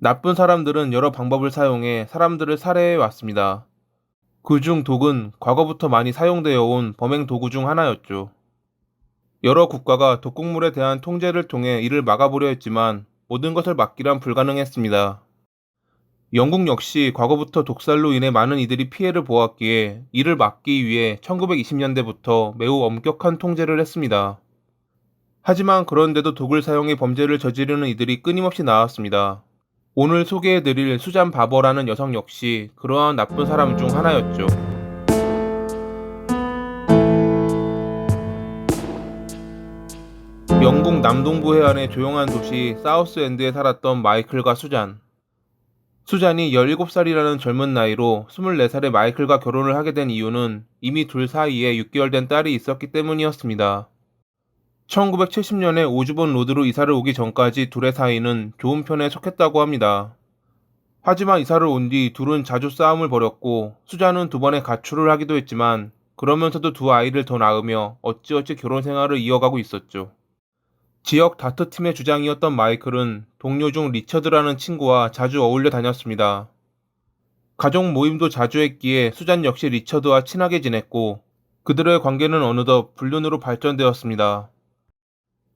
나쁜 사람들은 여러 방법을 사용해 사람들을 살해해 왔습니다. 그중 독은 과거부터 많이 사용되어 온 범행 도구 중 하나였죠. 여러 국가가 독극물에 대한 통제를 통해 이를 막아보려 했지만 모든 것을 막기란 불가능했습니다. 영국 역시 과거부터 독살로 인해 많은 이들이 피해를 보았기에 이를 막기 위해 1920년대부터 매우 엄격한 통제를 했습니다. 하지만 그런데도 독을 사용해 범죄를 저지르는 이들이 끊임없이 나왔습니다. 오늘 소개해드릴 수잔 바버라는 여성 역시 그러한 나쁜 사람 중 하나였죠. 영국 남동부 해안의 조용한 도시 사우스엔드에 살았던 마이클과 수잔. 수잔이 17살이라는 젊은 나이로 24살의 마이클과 결혼을 하게 된 이유는 이미 둘 사이에 6개월 된 딸이 있었기 때문이었습니다. 1970년에 오즈본 로드로 이사를 오기 전까지 둘의 사이는 좋은 편에 속했다고 합니다. 하지만 이사를 온 뒤 둘은 자주 싸움을 벌였고 수잔은 2번의 가출을 하기도 했지만 그러면서도 두 아이를 더 낳으며 어찌어찌 결혼 생활을 이어가고 있었죠. 지역 다트팀의 주장이었던 마이클은 동료 중 리처드라는 친구와 자주 어울려 다녔습니다. 가족 모임도 자주 했기에 수잔 역시 리처드와 친하게 지냈고 그들의 관계는 어느덧 불륜으로 발전되었습니다.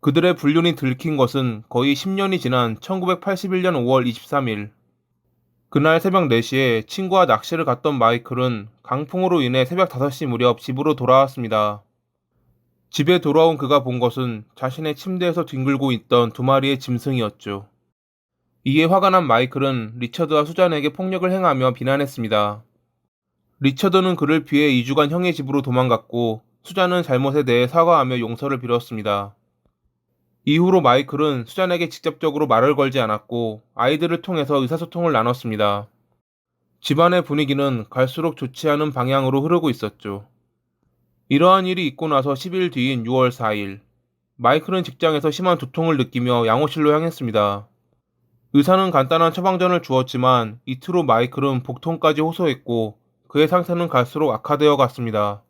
그들의 불륜이 들킨 것은 거의 10년이 지난 1981년 5월 23일. 그날 새벽 4시에 친구와 낚시를 갔던 마이클은 강풍으로 인해 새벽 5시 무렵 집으로 돌아왔습니다. 집에 돌아온 그가 본 것은 자신의 침대에서 뒹굴고 있던 2마리의 짐승이었죠. 이에 화가 난 마이클은 리처드와 수잔에게 폭력을 행하며 비난했습니다. 리처드는 그를 피해 2주간 형의 집으로 도망갔고 수잔은 잘못에 대해 사과하며 용서를 빌었습니다. 이후로 마이클은 수잔에게 직접적으로 말을 걸지 않았고 아이들을 통해서 의사소통을 나눴습니다. 집안의 분위기는 갈수록 좋지 않은 방향으로 흐르고 있었죠. 이러한 일이 있고 나서 10일 뒤인 6월 4일, 마이클은 직장에서 심한 두통을 느끼며 양호실로 향했습니다. 의사는 간단한 처방전을 주었지만 이틀 후 마이클은 복통까지 호소했고 그의 상태는 갈수록 악화되어 갔습니다.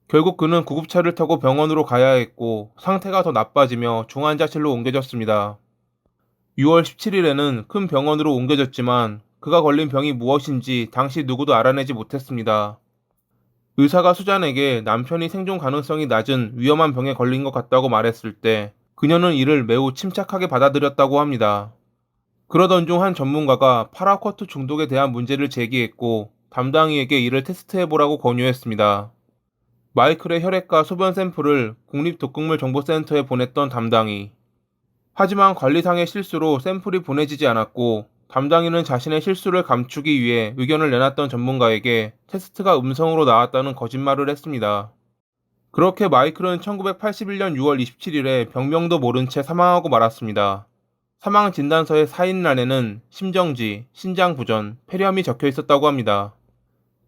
결국 그는 구급차를 타고 병원으로 가야 했고 상태가 더 나빠지며 중환자실로 옮겨졌습니다. 6월 17일에는 큰 병원으로 옮겨졌지만 그가 걸린 병이 무엇인지 당시 누구도 알아내지 못했습니다. 의사가 수잔에게 남편이 생존 가능성이 낮은 위험한 병에 걸린 것 같다고 말했을 때 그녀는 이를 매우 침착하게 받아들였다고 합니다. 그러던 중 한 전문가가 파라쿼트 중독에 대한 문제를 제기했고 담당이에게 이를 테스트해보라고 권유했습니다. 마이클의 혈액과 소변 샘플을 국립독극물정보센터에 보냈던 담당이. 하지만 관리상의 실수로 샘플이 보내지지 않았고 담당인은 자신의 실수를 감추기 위해 의견을 내놨던 전문가에게 테스트가 음성으로 나왔다는 거짓말을 했습니다. 그렇게 마이클은 1981년 6월 27일에 병명도 모른 채 사망하고 말았습니다. 사망 진단서의 사인란에는 심정지, 신장부전, 폐렴이 적혀 있었다고 합니다.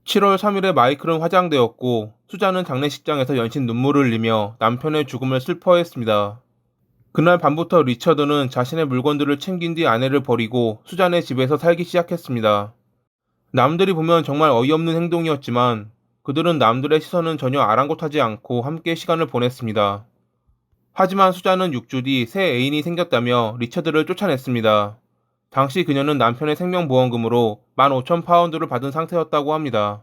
7월 3일에 마이클은 화장되었고 수잔은 장례식장에서 연신 눈물을 흘리며 남편의 죽음을 슬퍼했습니다. 그날 밤부터 리처드는 자신의 물건들을 챙긴 뒤 아내를 버리고 수잔의 집에서 살기 시작했습니다. 남들이 보면 정말 어이없는 행동이었지만 그들은 남들의 시선은 전혀 아랑곳하지 않고 함께 시간을 보냈습니다. 하지만 수잔은 6주 뒤 새 애인이 생겼다며 리처드를 쫓아냈습니다. 당시 그녀는 남편의 생명보험금으로 15,000파운드를 받은 상태였다고 합니다.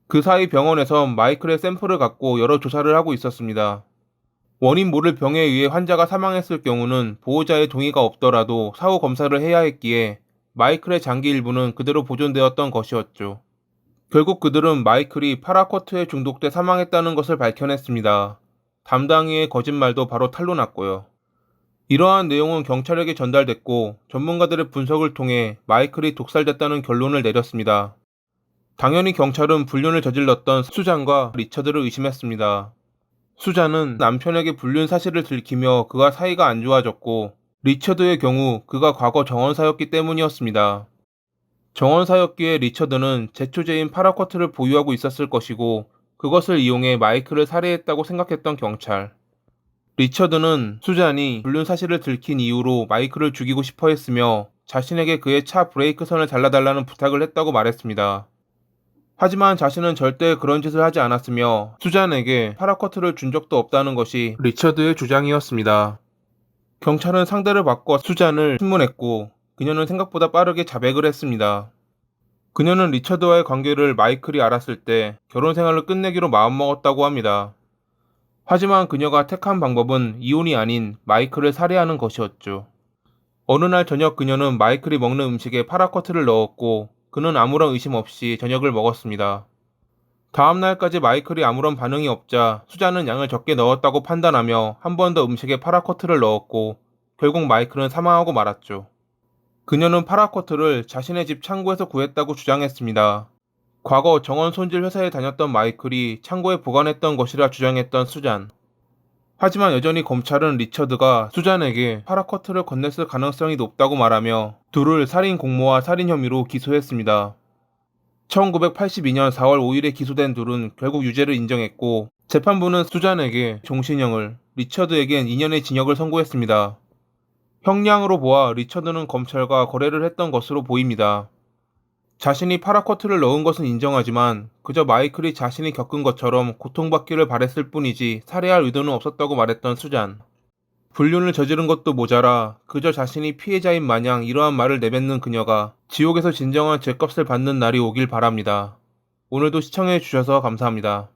그 사이 병원에선 마이클의 샘플을 갖고 여러 조사를 하고 있었습니다. 원인 모를 병에 의해 환자가 사망했을 경우는 보호자의 동의가 없더라도 사후 검사를 해야 했기에 마이클의 장기 일부는 그대로 보존되었던 것이었죠. 결국 그들은 마이클이 파라쿼트에 중독돼 사망했다는 것을 밝혀냈습니다. 담당이의 거짓말도 바로 탄로 났고요. 이러한 내용은 경찰에게 전달됐고 전문가들의 분석을 통해 마이클이 독살됐다는 결론을 내렸습니다. 당연히 경찰은 불륜을 저질렀던 수잔과 리처드를 의심했습니다. 수잔은 남편에게 불륜 사실을 들키며 그가 사이가 안 좋아졌고 리처드의 경우 그가 과거 정원사였기 때문이었습니다. 정원사였기에 리처드는 제초제인 파라쿼트를 보유하고 있었을 것이고 그것을 이용해 마이클을 살해했다고 생각했던 경찰. 리처드는 수잔이 불륜 사실을 들킨 이후로 마이클을 죽이고 싶어 했으며 자신에게 그의 차 브레이크 선을 잘라달라는 부탁을 했다고 말했습니다. 하지만 자신은 절대 그런 짓을 하지 않았으며 수잔에게 파라쿼트를 준 적도 없다는 것이 리처드의 주장이었습니다. 경찰은 상대를 바꿔 수잔을 신문했고 그녀는 생각보다 빠르게 자백을 했습니다. 그녀는 리처드와의 관계를 마이클이 알았을 때 결혼 생활을 끝내기로 마음먹었다고 합니다. 하지만 그녀가 택한 방법은 이혼이 아닌 마이클을 살해하는 것이었죠. 어느 날 저녁 그녀는 마이클이 먹는 음식에 파라쿼트를 넣었고 그는 아무런 의심 없이 저녁을 먹었습니다. 다음 날까지 마이클이 아무런 반응이 없자 수잔은 양을 적게 넣었다고 판단하며 한 번 더 음식에 파라쿼트를 넣었고 결국 마이클은 사망하고 말았죠. 그녀는 파라쿼트를 자신의 집 창고에서 구했다고 주장했습니다. 과거 정원 손질 회사에 다녔던 마이클이 창고에 보관했던 것이라 주장했던 수잔. 하지만 여전히 검찰은 리처드가 수잔에게 파라쿼트를 건넸을 가능성이 높다고 말하며 둘을 살인 공모와 살인 혐의로 기소했습니다. 1982년 4월 5일에 기소된 둘은 결국 유죄를 인정했고 재판부는 수잔에게 종신형을, 리처드에겐 2년의 징역을 선고했습니다. 형량으로 보아 리처드는 검찰과 거래를 했던 것으로 보입니다. 자신이 파라쿼트를 넣은 것은 인정하지만 그저 마이클이 자신이 겪은 것처럼 고통받기를 바랬을 뿐이지 살해할 의도는 없었다고 말했던 수잔. 불륜을 저지른 것도 모자라 그저 자신이 피해자인 마냥 이러한 말을 내뱉는 그녀가 지옥에서 진정한 죗값을 받는 날이 오길 바랍니다. 오늘도 시청해 주셔서 감사합니다.